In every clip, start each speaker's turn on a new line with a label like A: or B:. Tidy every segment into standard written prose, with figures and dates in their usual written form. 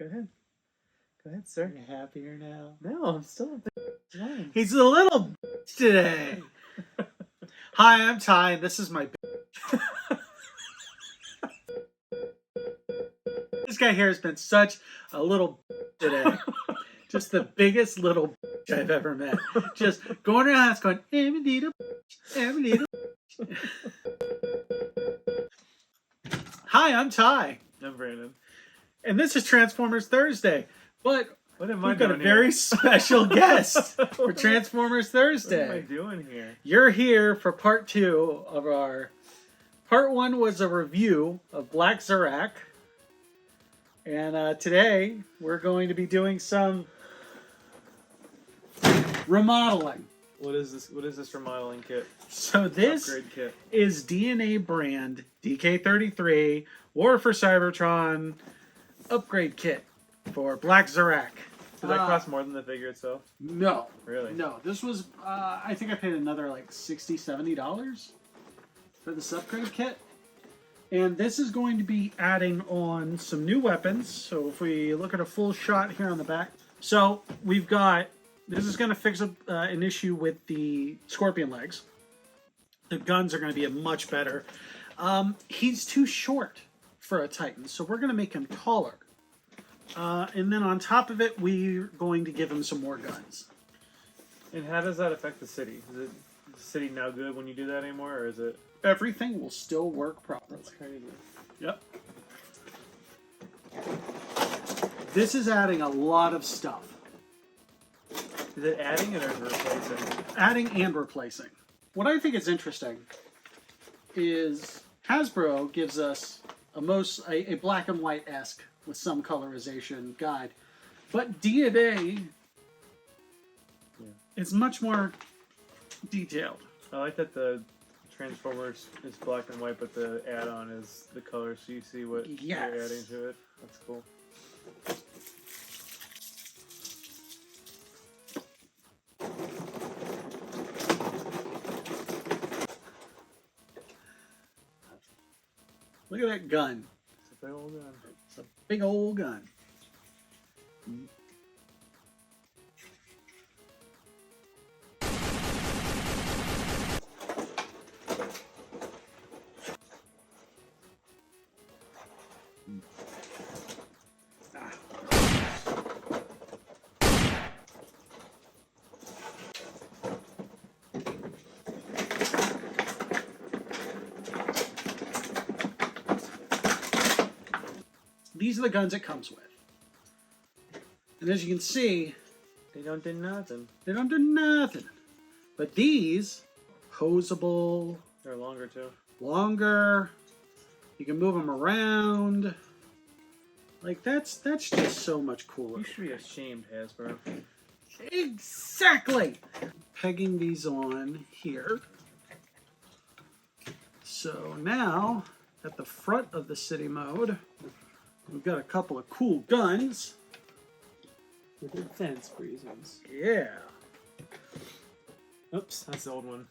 A: Go ahead. Go ahead, sir.
B: Are you happier now?
A: No, I'm still a bit.
B: He's a little bitch today. Hi, I'm Ty, and this is my bitch. This guy here has been such a little bitch today. Just the biggest little bitch I've ever met. Just going around the house going, Amanita, Amanita. Hi, I'm Ty.
A: I'm Brandon.
B: And this is Transformers Thursday. But
A: What am I
B: we've got a
A: doing
B: very
A: here?
B: special guest for Transformers Thursday.
A: What am I doing here?
B: You're here for part 2 of our... Part 1 was a review of Black Zarak. And today, we're going to be doing some remodeling.
A: What is this? What is this remodeling kit?
B: So this
A: Upgrade kit.
B: is DNA brand DK-33 War for Cybertron upgrade kit for Black Zarak.
A: Does that cost more than the figure itself?
B: No.
A: Really?
B: No. This was, I think I paid another like $60, $70 for this upgrade kit. And this is going to be adding on some new weapons. So if we look at a full shot here on the back. So we've got, this is going to fix an issue with the scorpion legs. The guns are going to be much better. He's too short for a Titan, so we're going to make him taller. And then on top of it, we're going to give him some more guns.
A: And how does that affect the city? Is the city now good when you do that anymore, or is it?
B: Everything will still work properly.
A: That's crazy.
B: Yep. This is adding a lot of stuff.
A: Is it adding it or is it replacing?
B: Adding and replacing. What I think is interesting is Hasbro gives us a black and white-esque with some colorization guide. But DNA is much more detailed.
A: I like that the Transformers is black and white, but the add-on is the color, so you see what you're adding to it. That's cool.
B: Look at that gun.
A: It's a big old gun.
B: It's a big old gun. These are the guns it comes with. And as you can see,
A: They don't do nothing.
B: they don't do nothing. But these, posable,
A: They're longer too.
B: longer, you can move them around. Like, that's just so much cooler.
A: You should be ashamed, Hasbro.
B: Exactly! Pegging these on here. So now, at the front of the city mode, we've got a couple of cool guns.
A: For defense reasons.
B: Yeah.
A: Oops, that's the old one.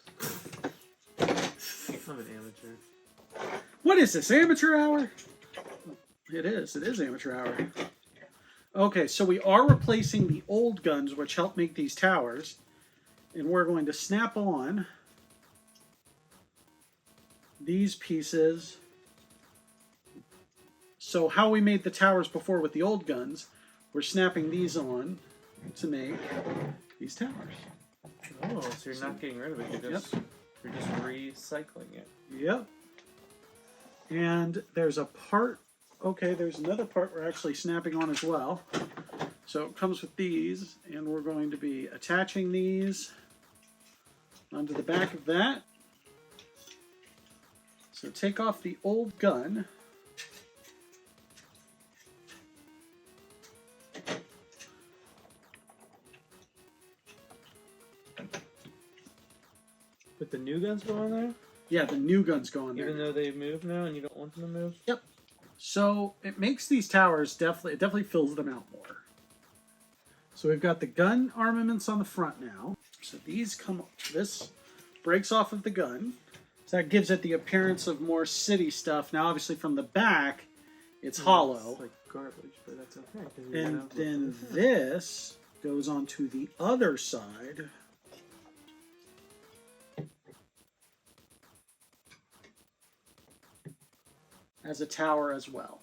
A: I'm an amateur.
B: What is this, amateur hour? It is amateur hour. Okay, so we are replacing the old guns, which help make these towers. And we're going to snap on these pieces. So how we made the towers before with the old guns, we're snapping these on to make these towers.
A: Oh, so you're not getting rid of it. You're just recycling it.
B: Yep. And there's a part, okay, there's another part we're actually snapping on as well. So it comes with these, and we're going to be attaching these onto the back of that. So take off the old gun.
A: But the new guns go on there?
B: Yeah, the new guns go on there.
A: Even though they've moved now and you don't want them to move?
B: Yep. So it makes these towers definitely fills them out more. So we've got the gun armaments on the front now. So these this breaks off of the gun. So that gives it the appearance of more city stuff. Now obviously from the back, it's hollow.
A: It's like garbage, but that's okay. 'Cause you're
B: And
A: gonna
B: then
A: look for the
B: this goes onto the other side. As a tower as well.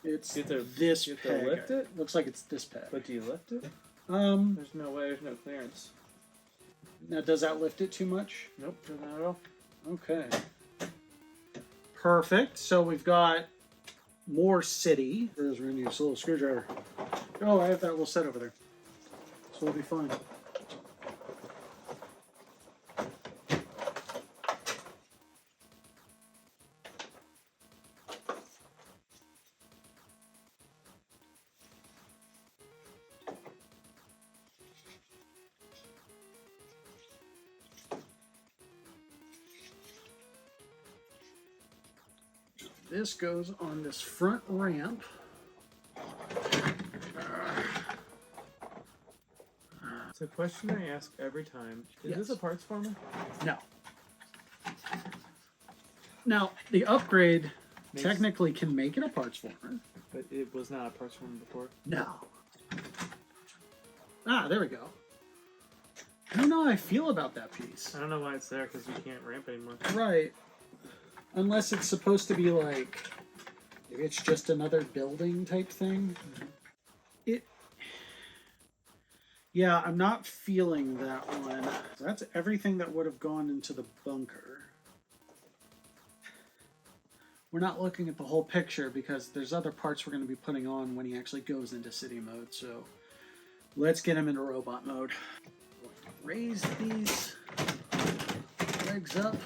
B: It's this
A: you have to
B: peg.
A: lift it?
B: Looks like it's this peg.
A: But do you lift it?
B: There's
A: There's no way. There's no clearance.
B: now does that lift it too much?
A: Nope, not at all.
B: Okay. Perfect. So we've got more city. We're going to use a little screwdriver. Oh, I have that little set over there. So we'll be fine. This goes on this front ramp.
A: It's a question I ask every time. Is
B: Yes.
A: this a parts former?
B: No. Now, the upgrade
A: Makes-
B: technically can make it a parts former.
A: But it was not a parts former before.
B: No. Ah, there we go. I don't know how I feel about that piece.
A: I don't know why it's there because we can't ramp anymore.
B: Right. Unless it's supposed to be like, maybe it's just another building type thing. Yeah, I'm not feeling that one. That's everything that would have gone into the bunker. We're not looking at the whole picture because there's other parts we're going to be putting on when he actually goes into city mode. So let's get him into robot mode. Raise these legs up.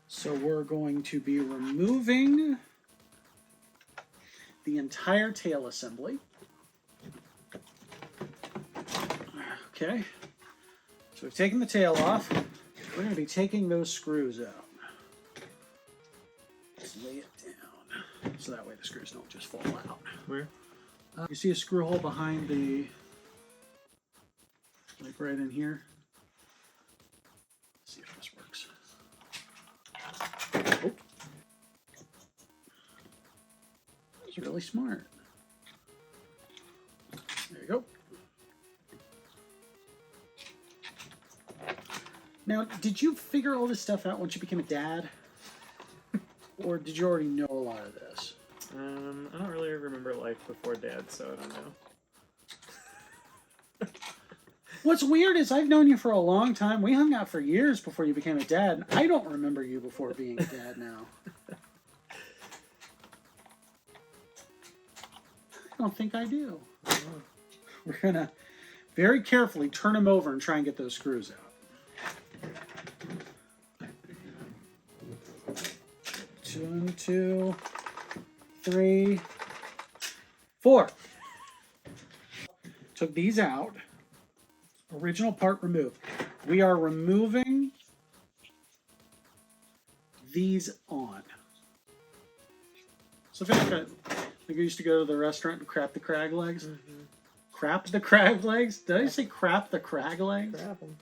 B: So we're going to be removing the entire tail assembly. Okay. So we've taken the tail off. We're going to be taking those screws out. Let's lay it down. So that way the screws don't just fall out.
A: Where?
B: You see a screw hole behind the, like right in here? Let's see if this works. Oh. That's really smart. There you go. Now, did you figure all this stuff out once you became a dad? Or did you already know a lot of this?
A: I don't really remember life before Dad, so I don't know.
B: What's weird is I've known you for a long time. We hung out for years before you became a dad, and I don't remember you before being a dad now. I don't think I do. We're going to very carefully turn him over and try and get those screws out. 2, 3, 4. Took these out. Original part removed. We are removing these on. So like I used to go to the restaurant and crap the crag legs.
A: Mm-hmm.
B: Crap the crag legs? Did I say crap the crag legs?
A: Crap 'em.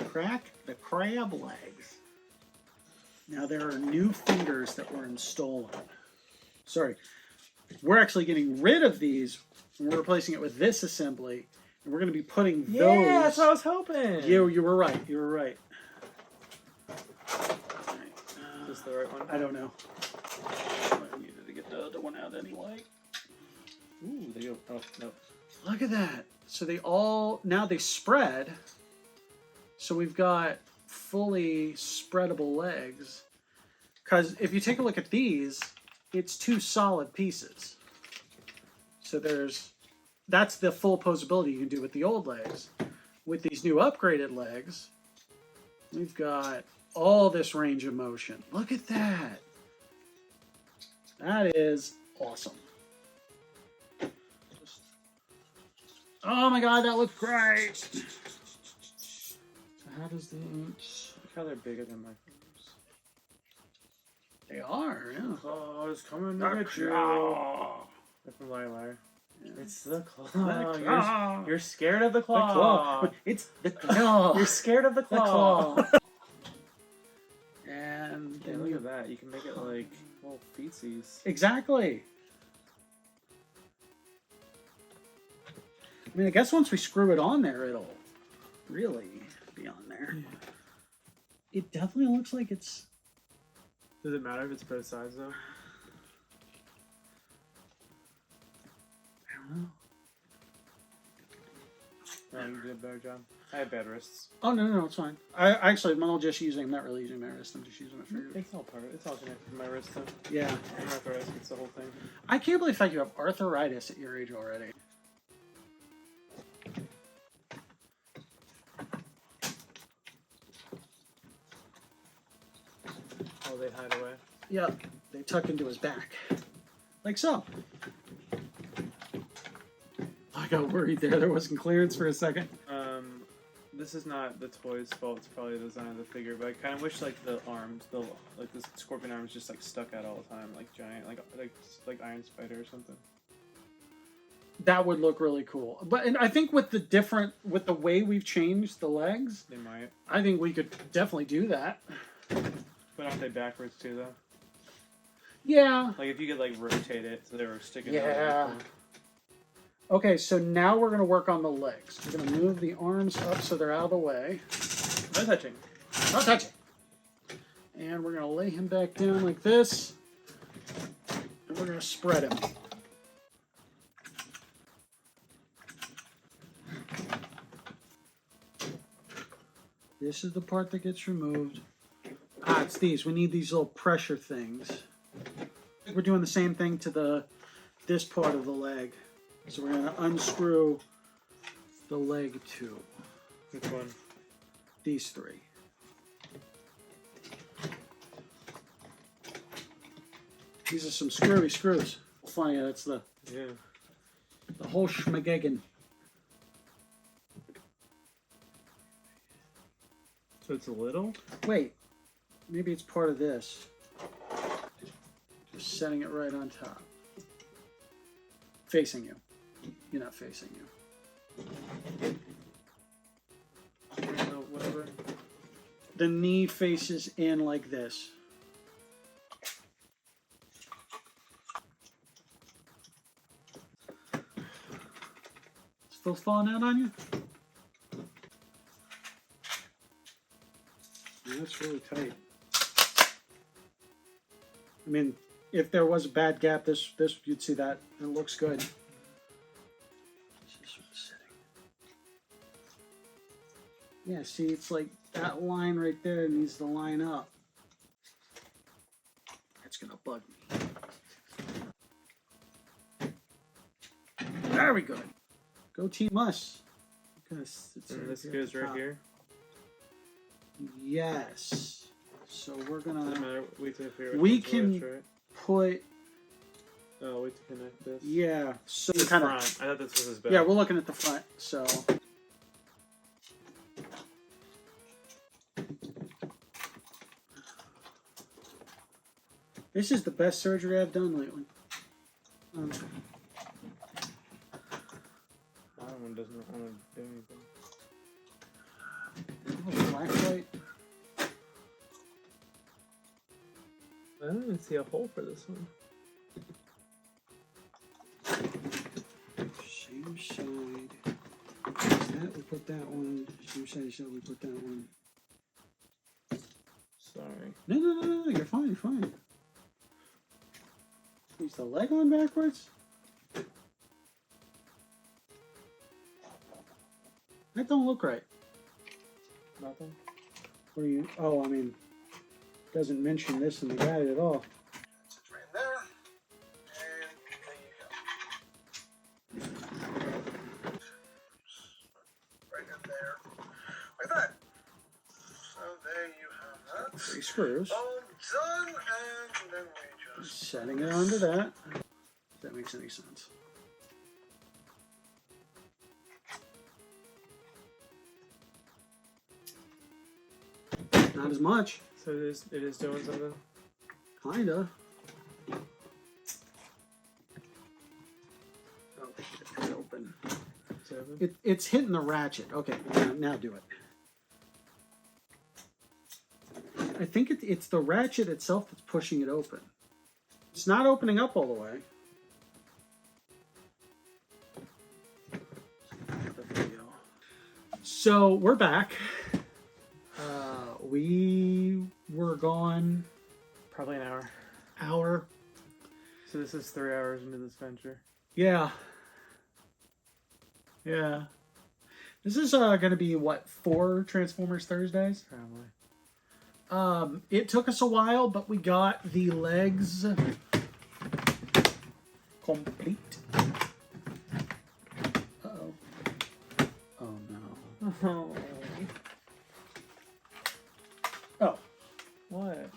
B: Crack the crab legs. Now there are new fingers that we're installing. Sorry. We're actually getting rid of these and we're replacing it with this assembly. And we're going to be putting those...
A: Yeah, that's what I was hoping.
B: You were right. You were right.
A: Is this the right one?
B: I don't know. I needed to get the other one out anyway.
A: Ooh, they go... Oh, no.
B: Look at that. So they all... Now they spread. So we've got fully spreadable legs. Because if you take a look at these, it's 2 solid pieces. So that's the full posability you can do with the old legs. With these new upgraded legs, we've got all this range of motion. Look at that. That is awesome. Oh my god, that looks great. So how does the...
A: Look how they're bigger than my fingers.
B: They are, yeah.
A: Oh, it's coming to get you. That's a liar. It's the claw.
B: The claw.
A: You're scared of the claw.
B: The claw. It's the claw.
A: You're scared of the
B: The
A: claw.
B: claw. And
A: Yeah,
B: then
A: look at that. You can make it like little feetsies.
B: Exactly. I mean, I guess once we screw it on there, it'll really be on there.
A: Yeah.
B: It definitely looks like it's...
A: Does it matter if it's both sides though?
B: I don't know.
A: No, you did a better job. I have bad wrists.
B: Oh, no, it's fine. I'm not really using my wrist. I'm just using it for...
A: It's all part of it. It's all connected to my wrist though.
B: Yeah.
A: I'm arthritis. It's the whole thing.
B: I can't believe that you have arthritis at your age already.
A: Oh, they hide away.
B: Yep. They tuck into his back. Like so. I got worried there. There wasn't clearance for a second.
A: This is not the toy's fault. It's probably the design of the figure. But I kind of wish like the arms, like the scorpion arms, just like stuck out all the time, like giant, like Iron Spider or something.
B: That would look really cool. But and I think with the way we've changed the legs,
A: They might.
B: I think we could definitely do that.
A: But aren't they backwards too though?
B: Yeah.
A: Like if you could like rotate it so they were sticking.
B: Yeah. Okay, so now we're going to work on the legs. We're going to move the arms up so they're out of the way.
A: No touching.
B: Not touching. And we're going to lay him back down like this. And we're going to spread him. This is the part that gets removed. Ah, it's these. We need these little pressure things. We're doing the same thing to this part of the leg. So we're going to unscrew the leg too.
A: Which one?
B: These three. These are some screwy screws. Funny, that's the whole schmageggin.
A: So it's a little?
B: Wait, maybe it's part of this. Just setting it right on top. Facing you. You're not facing you.
A: No, whatever.
B: The knee faces in like this. Still falling out on you? Yeah, that's really tight. I mean, if there was a bad gap, this you'd see that. It looks good. Yeah, see, it's like that line right there needs to line up. That's gonna bug me. Very good. Go Team Us. Because
A: And this goes right here.
B: Yes. So we're
A: Doesn't
B: gonna.
A: matter. Wait till I
B: We can
A: right?
B: put.
A: Oh, wait to connect this.
B: Yeah. So
A: The
B: kind
A: front.
B: of.
A: I thought this was his back.
B: Yeah, we're looking at the front. So. This is the best surgery I've done lately.
A: My one doesn't want to do anything.
B: Oh, flashlight.
A: I don't even see a hole for this one.
B: Same side. That we put that one. Same side, so we put that one.
A: Sorry.
B: No. You're fine. You're fine. Is the leg on backwards? That don't look right.
A: Nothing?
B: What are you? Oh, I mean, doesn't mention this in the guide at all.
C: It's right in there. And there you go. Right in there. Like that. So there you have that.
B: 3 screws.
C: All done, and then we just...
B: Setting it onto that. If that makes any sense. Not as much.
A: So it is doing something?
B: Kinda. It's open.
A: It's open?
B: It's hitting the ratchet. Okay, now do it. I think it's the ratchet itself that's pushing it open. It's not opening up all the way. So we're back. We were gone
A: Probably an hour.
B: hour.
A: So this is 3 hours into this venture.
B: Yeah. Yeah. This is going to be, what, 4 Transformers Thursdays?
A: Probably.
B: It took us a while, but we got the legs complete. Uh-oh. Oh, no.
A: Oh.
B: Oh.
A: What?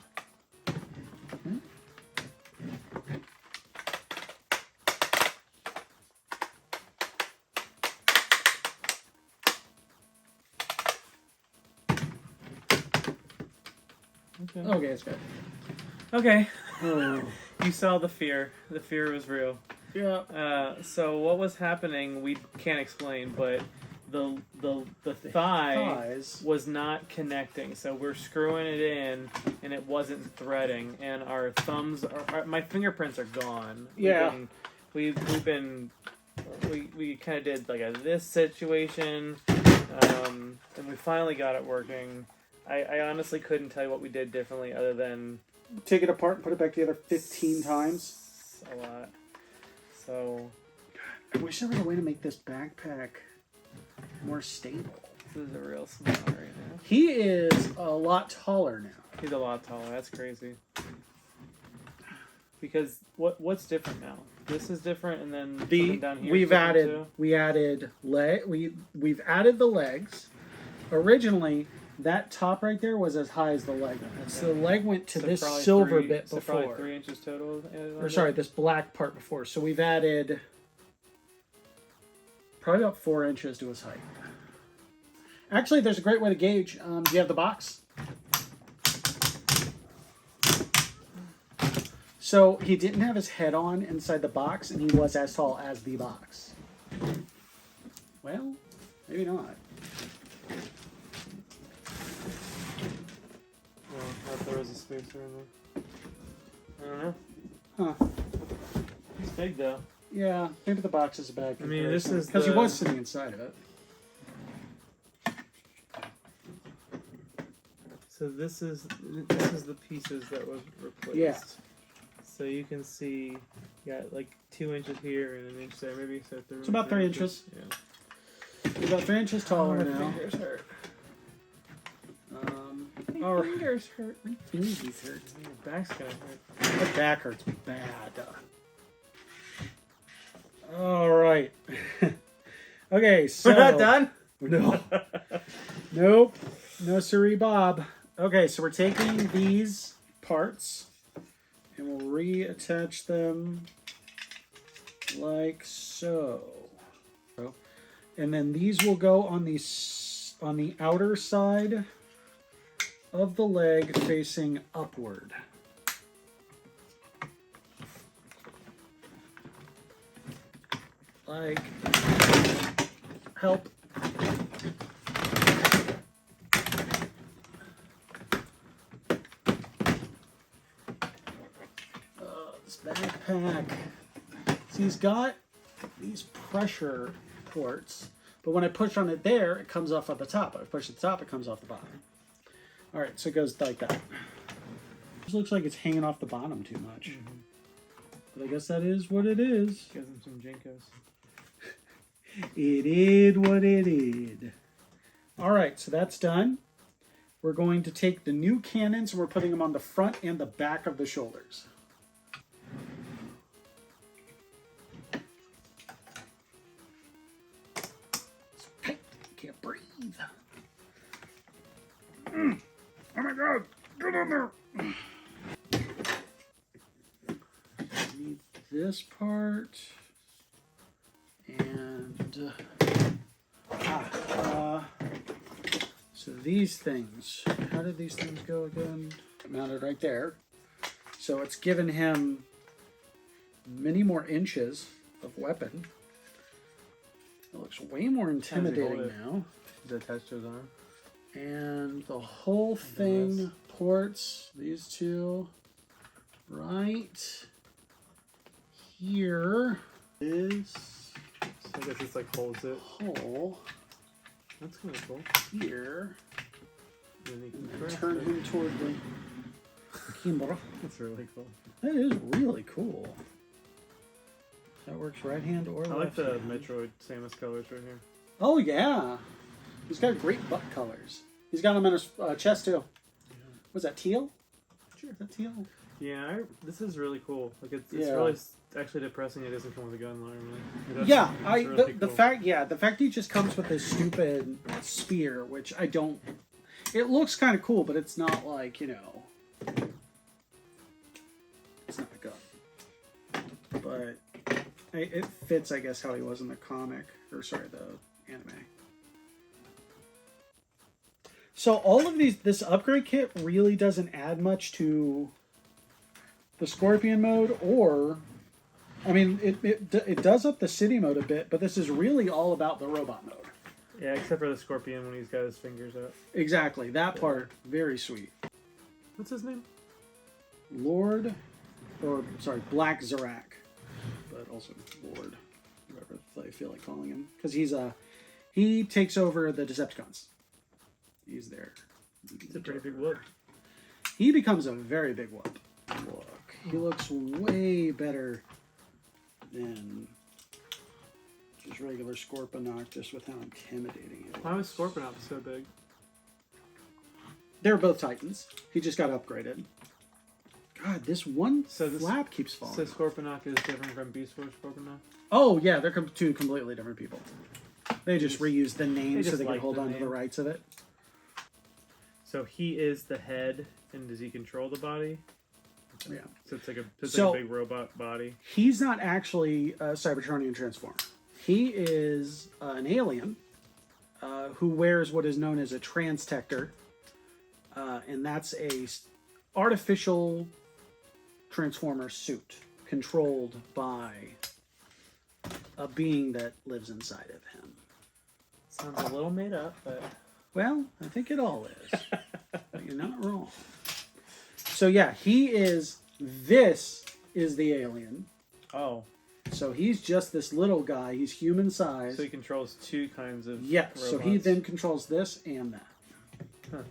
A: Okay.
B: Okay, it's good.
A: Okay.
B: Oh.
A: You saw the fear. The fear was real.
B: Yeah.
A: So what was happening, we can't explain, but the thigh
B: Thighs.
A: was not connecting. So we're screwing it in, and it wasn't threading. And our thumbs, my fingerprints are gone.
B: Yeah.
A: We kind of did like this situation, and we finally got it working. I honestly couldn't tell you what we did differently other than
B: Take it apart and put it back together 15 times.
A: a lot. So
B: I wish there was a way to make this backpack more stable.
A: this is a real smile right now.
B: He is a lot taller now.
A: He's a lot taller. That's crazy. Because what's different now? This is different, and then something down here.
B: We've added we've added the legs. Originally, that top right there was as high as the leg went. So the leg went to this silver bit before.
A: Probably 3 inches total.
B: Or sorry, this black part before. So we've added probably about 4 inches to his height. Actually, there's a great way to gauge. Do you have the box? So he didn't have his head on inside the box, and he was as tall as the box. Well, maybe not.
A: Well, I thought there was a spacer in there. I don't know.
B: Huh.
A: It's big though.
B: Yeah, maybe the box is a bad
A: I mean, this is
B: because he
A: the-
B: was sitting inside of it.
A: So this is the pieces that was replaced.
B: Yeah.
A: So you can see, like 2 inches here and an inch there, maybe. So
B: It's about 3 inches.
A: Yeah.
B: He's about 3 inches taller
A: my
B: now.
A: fingers hurt.
B: Our
A: fingers hurt.
B: my fingers hurt.
A: Your back's gonna hurt.
B: My back hurts bad. All right. Okay, so
A: We're not done.
B: No. Nope. No siree, Bob. Okay, so we're taking these parts and we'll reattach them like so. And then these will go on the outer side of the leg facing upward. Like, help. This backpack. See, he's got these pressure ports, but when I push on it there, it comes off at the top. If I push at the top, it comes off the bottom. All right, so it goes like that. This looks like it's hanging off the bottom too much. But I guess that is what it is.
A: Gives him some jinkos.
B: It is what it is. All right, so that's done. We're going to take the new cannons and we're putting them on the front and the back of the shoulders. Tight. Can't breathe. Oh my God! Get in there! Need this part. And so these things, how did these things go again? Mounted right there. So it's given him many more inches of weapon. It looks way more intimidating now.
A: Is it attached to his arm?
B: And the whole thing ports these two right here is
A: So I guess it's like holds it.
B: hole
A: That's kind of cool.
B: here.
A: Then you can
B: And
A: press
B: turn
A: it.
B: him toward the camera.
A: That's really cool.
B: That is really cool. That works right hand or left
A: I like the
B: hand.
A: Metroid Samus colors right here.
B: Oh yeah, he's got great butt colors. He's got them in his chest too. Was that teal?
A: Sure.
B: Is that teal?
A: Yeah, this is really cool. Like it's
B: Yeah.
A: really actually depressing. It doesn't come with a gun normally. That's-
B: Yeah,
A: that's really
B: the
A: cool.
B: fact he just comes with this stupid spear, which I don't. It looks kind of cool, but it's not like, you know. It's not a gun. But it fits, I guess, how he was in the comic, or sorry, the anime. So all of this upgrade kit really doesn't add much to the Scorpion mode, or I mean, it does up the city mode a bit, but this is really all about the robot mode.
A: Yeah, except for the Scorpion when he's got his fingers out.
B: Exactly, that part, very sweet.
A: What's his name?
B: Black Zarak, but also Lord, whatever I feel like calling him, because he takes over the Decepticons. He's there.
A: It's a pretty big whoop.
B: He becomes a very big whoop. Look, he looks way better than just regular Scorponok, just with how intimidating he
A: Why was
B: looks.
A: Scorponok so big?
B: They're both Titans. He just got upgraded. God, this one flap keeps falling.
A: So Scorponok is different from Beast Wars Scorponok?
B: Oh, yeah, they're two completely different people. They just reused the name
A: they
B: so
A: just
B: they could
A: like
B: hold
A: the
B: on to the
A: name.
B: rights of it.
A: So he is the head, and does he control the body?
B: Yeah.
A: So it's like a big robot body. He's
B: He's not actually a Cybertronian Transformer. He is an alien who wears what is known as a transtector, and that's a artificial Transformer suit controlled by a being that lives inside of him.
A: Sounds a little made up, but
B: Well, I think it all is. But you're not wrong. So yeah, this is the alien.
A: oh,
B: So he's just this little guy. He's human sized.
A: so he controls two kinds of
B: Yes,
A: robots.
B: so he then controls this and that.
A: Huh.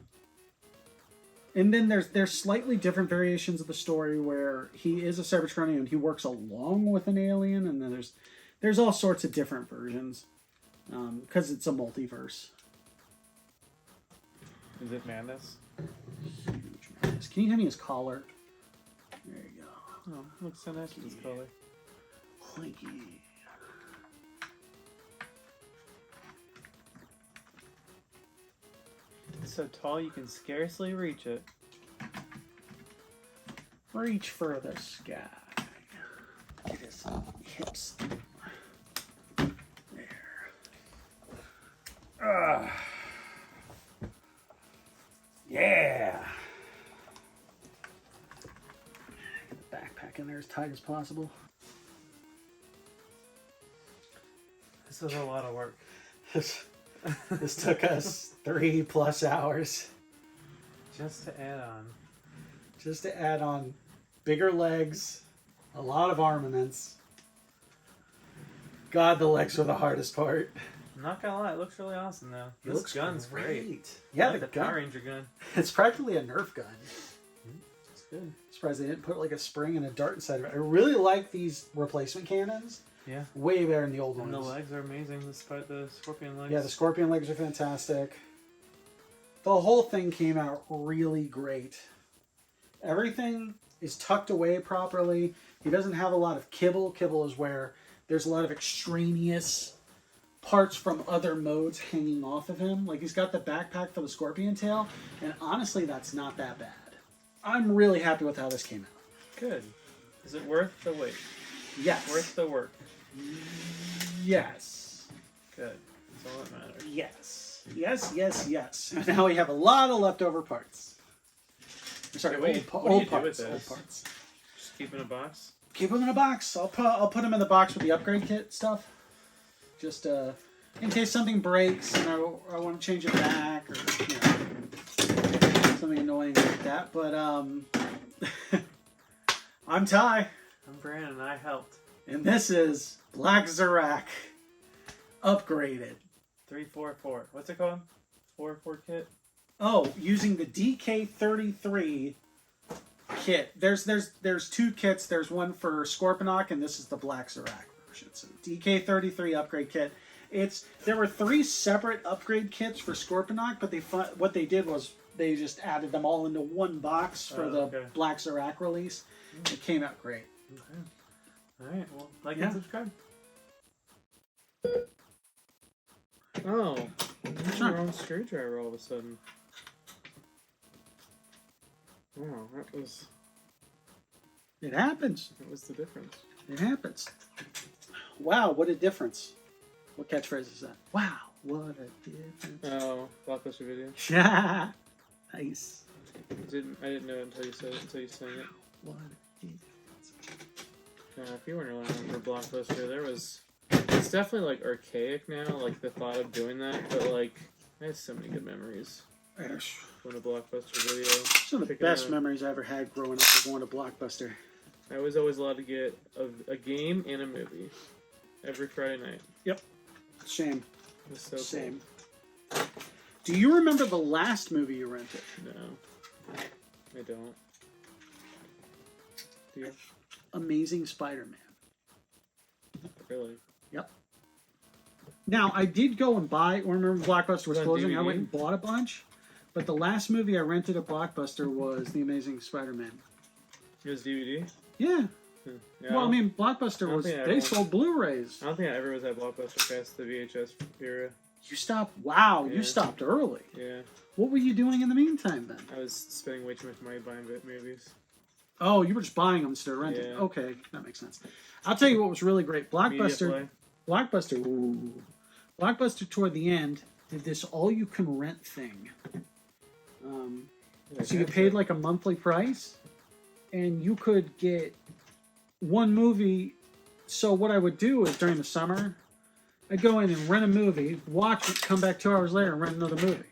B: And then there's slightly different variations of the story where he is a Cybertronian and he works along with an alien, and then there's all sorts of different versions because it's a multiverse.
A: Is it madness?
B: Huge madness. Can you hand me his collar? There you go.
A: Oh, looks so nice with this color.
B: Thank you.
A: It's so tall you can scarcely reach it.
B: Reach for the sky. Get his hips. There. Yeah. Get the backpack in there as tight as possible.
A: This is a lot of work.
B: This took us 3+ hours
A: Just to add on.
B: just to add on bigger legs, a lot of armaments. God, the legs were the hardest part.
A: I'm not gonna lie, it looks really awesome though.
B: It
A: This
B: looks
A: gun's great.
B: Yeah,
A: I like
B: the
A: the
B: gun.
A: Power Ranger gun.
B: It's practically a Nerf gun.
A: It's good.
B: Surprised they didn't put like a spring and a dart inside of it. I really like these replacement cannons.
A: Yeah.
B: Way better than the old
A: And
B: ones.
A: the legs are amazing despite the scorpion legs.
B: Yeah, the scorpion legs are fantastic. The whole thing came out really great. Everything is tucked away properly. He doesn't have a lot of kibble. Kibble is where there's a lot of extraneous parts from other modes hanging off of him. Like he's got the backpack for the scorpion tail, and honestly, that's not that bad. I'm really happy with how this came out.
A: Good. Is it worth the wait?
B: Yes.
A: Worth the work?
B: Yes.
A: Good. That's all that matters.
B: Yes. Yes. Now we have a lot of leftover parts. Sorry,
A: Okay, what do
B: old
A: you do
B: parts.
A: with this?
B: Old parts.
A: Just keep in a box?
B: Keep them in a box. I'll put them in the box with the upgrade kit stuff. Just in case something breaks and I want to change it back or something annoying like that. But I'm Ty,
A: I'm Brandon, and I helped.
B: and this is Black Zarak upgraded.
A: 344. What's it called? 4 kit.
B: Oh, using the DK-33 kit. There's two kits. There's one for Scorponok, and this is the Black Zarak version. So DK-33 upgrade kit. There were 3 separate upgrade kits for Scorponok, but what they did was they just added them all into one box for the Black Zarak release. It came out great.
A: Okay. All right. Well, like and subscribe. Oh, I'm the wrong screwdriver all of a sudden. Wow,
B: It happens.
A: That was the difference.
B: It happens. Wow, what a difference. What catchphrase is that? Wow, what a difference.
A: Oh, Blockbuster video.
B: Yeah. Nice.
A: I didn't know it until you said it, until you sang it.
B: What a difference.
A: If you weren't around for Blockbuster, it's definitely like archaic now, like the thought of doing that, but like, I have so many good memories from a Blockbuster video.
B: Some of the best memories I ever had growing up was going to Blockbuster.
A: I was always allowed to get a game and a movie every Friday night.
B: Yep. Shame.
A: It was so
B: Same. Cool. Do you remember the last movie you rented?
A: No. I don't. Do you?
B: Amazing Spider-Man.
A: Really?
B: Yep. Now, I did go and buy, remember Blockbuster was closing,
A: DVD?
B: I went and bought a bunch, but the last movie I rented at Blockbuster was The Amazing Spider-Man.
A: It was DVD?
B: Yeah.
A: Yeah,
B: Well, I mean, Blockbuster was, they sold Blu-rays.
A: I don't think I ever was at Blockbuster past the VHS era.
B: You stopped, wow,
A: Yeah.
B: you stopped early.
A: Yeah.
B: What were you doing in the meantime then?
A: I was spending way too much money buying movies.
B: Oh, you were just buying them instead of renting.
A: Yeah.
B: Okay, that makes sense. I'll tell you what was really great.
A: Blockbuster
B: Toward the end did this all-you-can-rent thing. So you paid like a monthly price, and you could get one movie. So what I would do is during the summer, I'd go in and rent a movie, watch it, come back 2 hours later and rent another movie.